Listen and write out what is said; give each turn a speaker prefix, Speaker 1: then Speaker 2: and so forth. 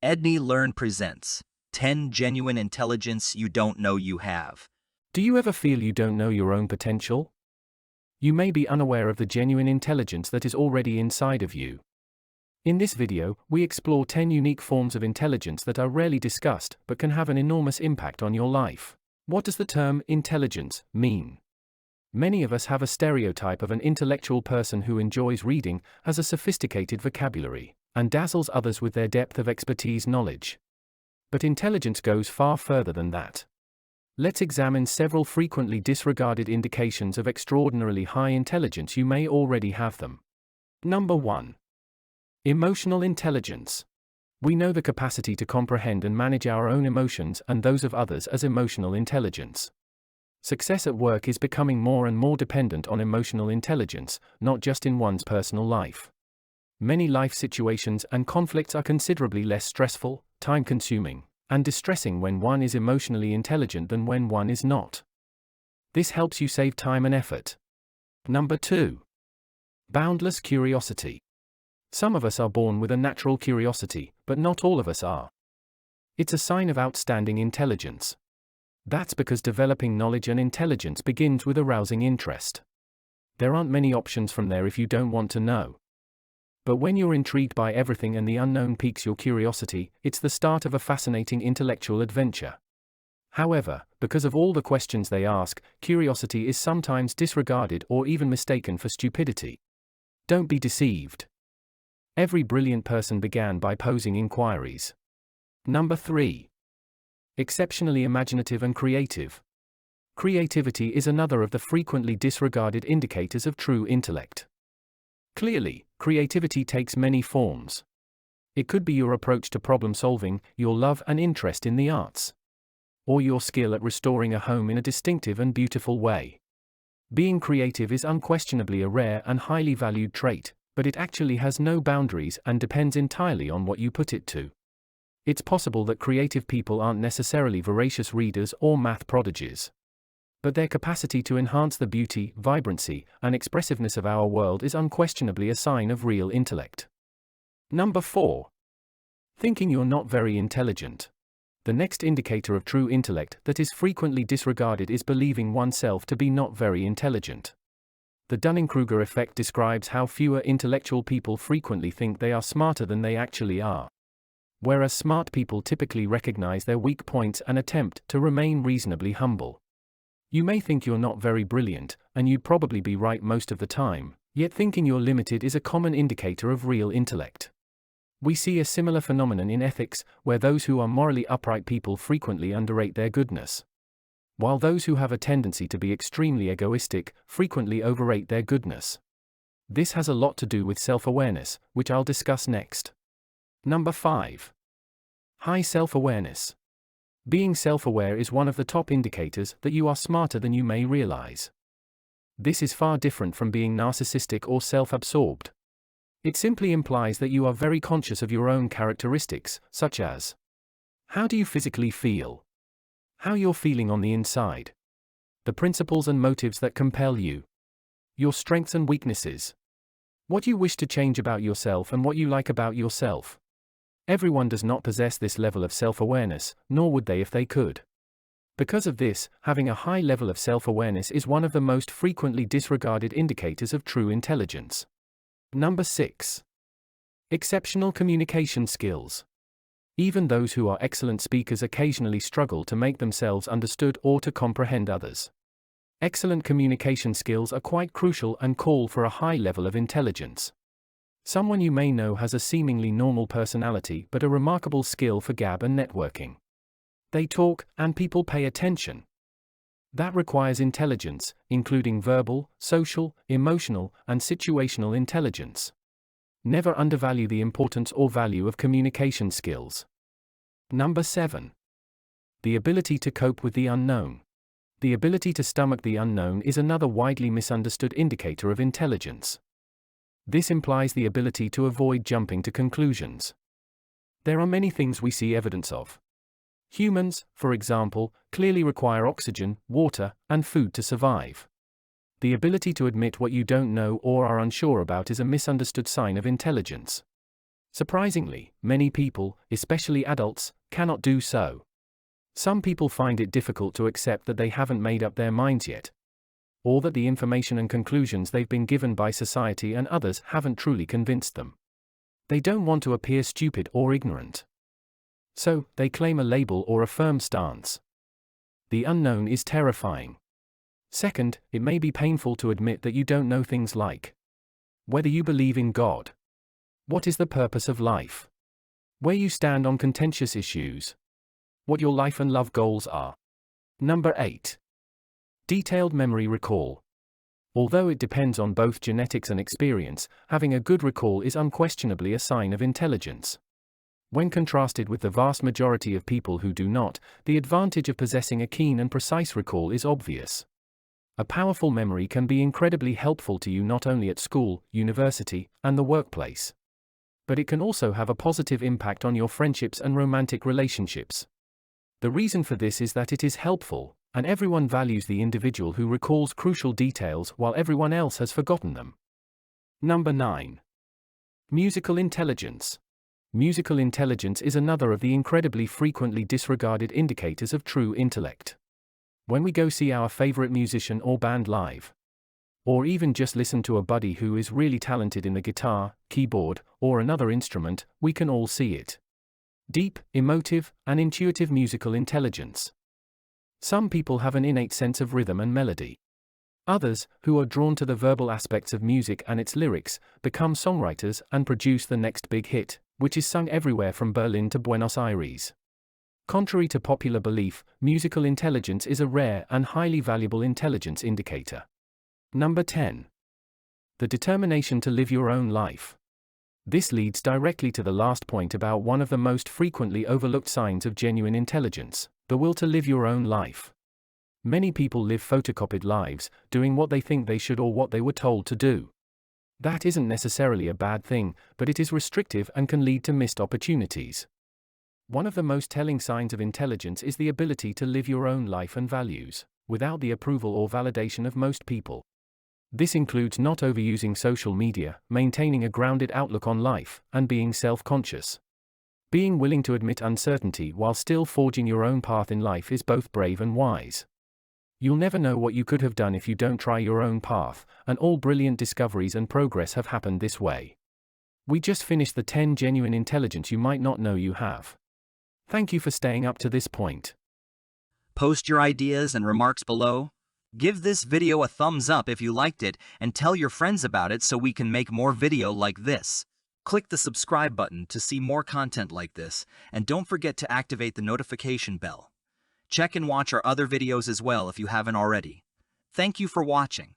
Speaker 1: Edney Learn presents 10 Genuine Intelligence You Don't Know You Have.
Speaker 2: Do you ever feel you don't know your own potential? You may be unaware of the genuine intelligence that is already inside of you. In this video, we explore 10 unique forms of intelligence that are rarely discussed but can have an enormous impact on your life. What does the term intelligence mean? Many of us have a stereotype of an intellectual person who enjoys reading, has a sophisticated vocabulary, and dazzles others with their depth of expertise knowledge. But intelligence goes far further than that. Let's examine several frequently disregarded indications of extraordinarily high intelligence. You may already have them. Number 1. Emotional intelligence. We know the capacity to comprehend and manage our own emotions and those of others as emotional intelligence. Success at work is becoming more and more dependent on emotional intelligence, not just in one's personal life. Many life situations and conflicts are considerably less stressful, time-consuming, and distressing when one is emotionally intelligent than when one is not. This helps you save time and effort. Number 2. Boundless curiosity. Some of us are born with a natural curiosity, but not all of us are. It's a sign of outstanding intelligence. That's because developing knowledge and intelligence begins with arousing interest. There aren't many options from there if you don't want to know. But when you're intrigued by everything and the unknown piques your curiosity, it's the start of a fascinating intellectual adventure. However, because of all the questions they ask, curiosity is sometimes disregarded or even mistaken for stupidity. Don't be deceived. Every brilliant person began by posing inquiries. Number 3. Exceptionally imaginative and creative. Creativity is another of the frequently disregarded indicators of true intellect. Clearly, creativity takes many forms. It could be your approach to problem solving, your love and interest in the arts, or your skill at restoring a home in a distinctive and beautiful way. Being creative is unquestionably a rare and highly valued trait, but it actually has no boundaries and depends entirely on what you put it to. It's possible that creative people aren't necessarily voracious readers or math prodigies. But their capacity to enhance the beauty, vibrancy, and expressiveness of our world is unquestionably a sign of real intellect. Number 4. Thinking you're not very intelligent. The next indicator of true intellect that is frequently disregarded is believing oneself to be not very intelligent. The Dunning-Kruger effect describes how fewer intellectual people frequently think they are smarter than they actually are. Whereas smart people typically recognize their weak points and attempt to remain reasonably humble. You may think you're not very brilliant, and you'd probably be right most of the time, yet thinking you're limited is a common indicator of real intellect. We see a similar phenomenon in ethics, where those who are morally upright people frequently underrate their goodness, while those who have a tendency to be extremely egoistic frequently overrate their goodness. This has a lot to do with self-awareness, which I'll discuss next. Number 5. High self-awareness. Being self-aware is one of the top indicators that you are smarter than you may realize. This is far different from being narcissistic or self-absorbed. It simply implies that you are very conscious of your own characteristics, such as how do you physically feel, how you're feeling on the inside, the principles and motives that compel you, your strengths and weaknesses, what you wish to change about yourself and what you like about yourself. Everyone does not possess this level of self-awareness, nor would they if they could. Because of this, having a high level of self-awareness is one of the most frequently disregarded indicators of true intelligence. Number 6. Exceptional communication skills. Even those who are excellent speakers occasionally struggle to make themselves understood or to comprehend others. Excellent communication skills are quite crucial and call for a high level of intelligence. Someone you may know has a seemingly normal personality but a remarkable skill for gab and networking. They talk, and people pay attention. That requires intelligence, including verbal, social, emotional, and situational intelligence. Never undervalue the importance or value of communication skills. Number 7. The ability to cope with the unknown. The ability to stomach the unknown is another widely misunderstood indicator of intelligence. This implies the ability to avoid jumping to conclusions. There are many things we see evidence of. Humans, for example, clearly require oxygen, water, and food to survive. The ability to admit what you don't know or are unsure about is a misunderstood sign of intelligence. Surprisingly, many people, especially adults, cannot do so. Some people find it difficult to accept that they haven't made up their minds yet, or that the information and conclusions they've been given by society and others haven't truly convinced them. They don't want to appear stupid or ignorant. So, they claim a label or a firm stance. The unknown is terrifying. Second, it may be painful to admit that you don't know things like whether you believe in God, what is the purpose of life, where you stand on contentious issues, what your life and love goals are. Number 8. Detailed memory recall. Although it depends on both genetics and experience, having a good recall is unquestionably a sign of intelligence. When contrasted with the vast majority of people who do not, the advantage of possessing a keen and precise recall is obvious. A powerful memory can be incredibly helpful to you not only at school, university, and the workplace, but it can also have a positive impact on your friendships and romantic relationships. The reason for this is that it is helpful, and everyone values the individual who recalls crucial details while everyone else has forgotten them. Number 9. Musical intelligence. Musical intelligence is another of the incredibly frequently disregarded indicators of true intellect. When we go see our favorite musician or band live, or even just listen to a buddy who is really talented in the guitar, keyboard, or another instrument, we can all see it. Deep, emotive, and intuitive musical intelligence. Some people have an innate sense of rhythm and melody. Others, who are drawn to the verbal aspects of music and its lyrics, become songwriters and produce the next big hit, which is sung everywhere from Berlin to Buenos Aires. Contrary to popular belief, musical intelligence is a rare and highly valuable intelligence indicator. Number 10. The determination to live your own life. This leads directly to the last point about one of the most frequently overlooked signs of genuine intelligence, the will to live your own life. Many people live photocopied lives, doing what they think they should or what they were told to do. That isn't necessarily a bad thing, but it is restrictive and can lead to missed opportunities. One of the most telling signs of intelligence is the ability to live your own life and values, without the approval or validation of most people. This includes not overusing social media, maintaining a grounded outlook on life, and being self-conscious. Being willing to admit uncertainty while still forging your own path in life is both brave and wise. You'll never know what you could have done if you don't try your own path, and all brilliant discoveries and progress have happened this way. We just finished the 10 genuine intelligence you might not know you have. Thank you for staying up to this point.
Speaker 1: Post your ideas and remarks below. Give this video a thumbs up if you liked it, and tell your friends about it so we can make more video like this. Click the subscribe button to see more content like this, and don't forget to activate the notification bell. Check and watch our other videos as well if you haven't already. Thank you for watching.